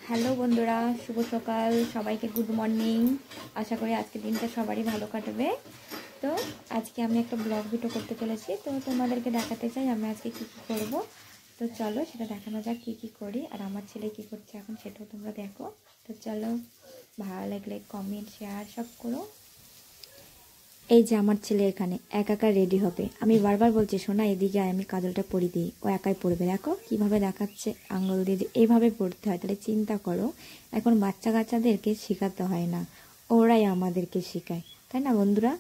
Hello বন্ধুরা, শুভ সকাল সবাইকে। Good morning. আশা করি আজকে দিনটা সবারই ভালো কাটবে। তো আজকে আমি একটা ব্লগ ভিডিও করতে চলেছি, তো তোমাদেরকে দেখাতে চাই আমি আজকে কী কী করবো। তো চলো সেটা দেখানো যাক কী কী করি, আর আমার ছেলে কী করছে এখন সেটাও তোমরা দেখো। তো চলো, ভালো লাগলে কমেন্ট শেয়ার সব করো। এই যে আমার ছেলে এখানে একা রেডি হবে। আমি বারবার বলছি শোনা এদিকে আয়, আমি কাজলটা পরিয়ে দিই। ও একাই পড়বে, দেখো কীভাবে দেখাচ্ছে আঙুল দিয়ে যে এইভাবে পড়তে হয়। তাহলে চিন্তা করো, এখন বাচ্চা কাচ্চাদেরকে শেখাতে হয় না, ওরাই আমাদেরকে শেখায়, তাই না বন্ধুরা?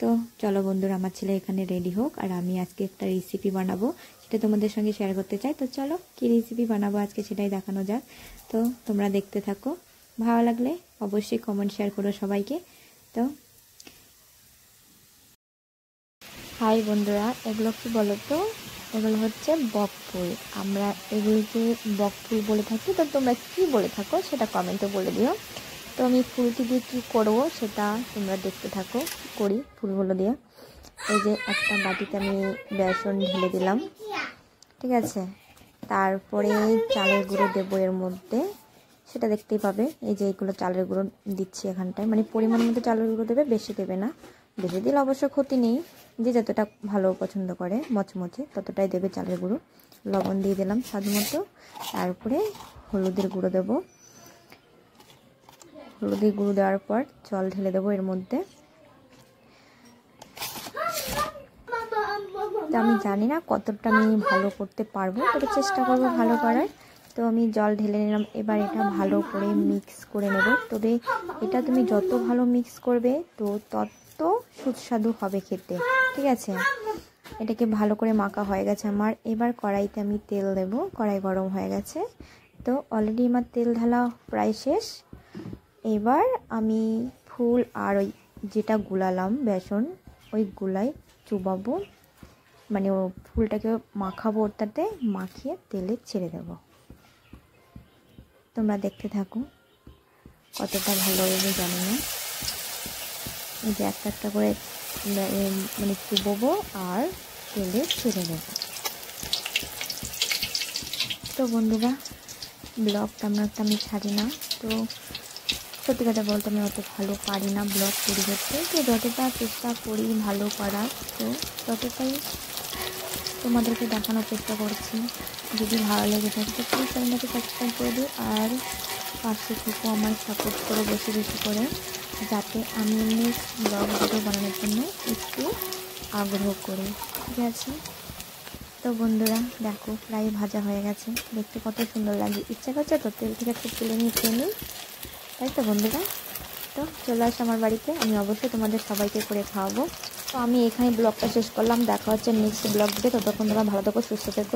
তো চলো বন্ধুরা, আমার ছেলে এখানে রেডি হোক, আর আমি আজকে একটা রেসিপি বানাবো, সেটা তোমাদের সঙ্গে শেয়ার করতে চাই। তো চলো কী রেসিপি বানাবো আজকে সেটাই দেখানো যাক। তো তোমরা দেখতে থাকো, ভালো লাগলে অবশ্যই কমেন্ট শেয়ার করো সবাইকে। তো হাই বন্ধুরা, এগুলো কি বলো তো? এগুলো হচ্ছে বকফুল। আমরা এগুলোকে বকফুল বলে থাকি, তো তোমরা কি বলে থাকো সেটা কমেন্টে বলে দিও। তো আমি ফুলটি দিয়ে কী করবো সেটা তোমরা দেখতে থাকো, কী করি ফুলগুলো দিয়ে। এই যে একটা বাটিতে আমি বেসন ঢেলে দিলাম, ঠিক আছে। তারপরে চালের গুঁড়ো দেবো এর মধ্যে, সেটা দেখতেই পাবে। এই যে এইগুলো চালের গুঁড়ো দিচ্ছি এখানটায়, মানে পরিমাণ মতো চালের গুঁড়ো দেবে, বেশি দেবে না। বেশি দিলে অবশ্য ক্ষতি নেই, যে যতটা ভালো পছন্দ করে মচমচে ততটাই দেবে চালের গুঁড়ো। লবণ দিয়ে দিলাম স্বাদ মতো। তারপরে হলুদের গুঁড়ো দেবো। হলুদের গুঁড়ো দেওয়ার পর জল ঢেলে দেবো এর মধ্যে। তো আমি জানি না কতটা আমি ভালো করতে পারবো, তবে চেষ্টা করবো ভালো করার। তো আমি জল ঢেলে নিলাম। এবার এটা ভালো করে মিক্স করে নেব। তবে এটা তুমি যত ভালো মিক্স করবে তো তত সুস্বাদু হবে খেতে, ঠিক আছে। এটাকে ভালো করে মাখা হয়ে গেছে আমার। এবার কড়াইতে আমি তেল দেব, কড়াই গরম হয়ে গেছে। তো অলরেডি আমার তেল ঢালা প্রায় শেষ। এবার আমি ফুল আর ওই যেটা গুলালাম বেসন, ওই গুলাই চুবাবো, মানে ও ফুলটাকে মাখাবো, ওটাতে মাখিয়ে তেলে ছেড়ে দেব। তোমরা দেখতে থাকো, কতটা ভালো হবে জানি না। এই যে একটা একটা করে মানে চুববো আর তেলে ছেড়ে দেব। তো বন্ধুরা, ব্লগ তেমন একটা আমি ছাড়ি না, তো সত্যি কথা বলতে আমি অত ভালো পারি না ব্লগ তৈরি করতে। তো যতটা চেষ্টা করি ভালো করার, তো ততটাই তোমাদেরকে দেখানোর চেষ্টা করছি। যদি ভালো লেগে থাকে তো প্লিজ চ্যানেলটাকে সাবস্ক্রাইব করে দিও, আর পাশে থেকে আমার সাপোর্ট করো বেশি বেশি করে, যাতে আমি নেক্সট ব্লগ ভিডিও বানানোর জন্য একটু আগ্রহ করি, ঠিক আছে। তো বন্ধুরা দেখো, প্রায় ভাজা হয়ে গেছে, দেখতে কত সুন্দর লাগে। ইচ্ছা করছে তো তেল থেকে একটু তুলে নিয়ে খেয়ে নিই, তাই তো বন্ধুরা। তো চলে আসো আমার বাড়িতে, আমি অবশ্যই তোমাদের সবাইকে করে খাওয়াবো। তো আমি এখানে ব্লগটা শেষ করলাম, দেখা হচ্ছে নেক্সট ব্লগ ভিডিও। ততক্ষণ তোমরা ভালো থাকো, সুস্থ থাকো।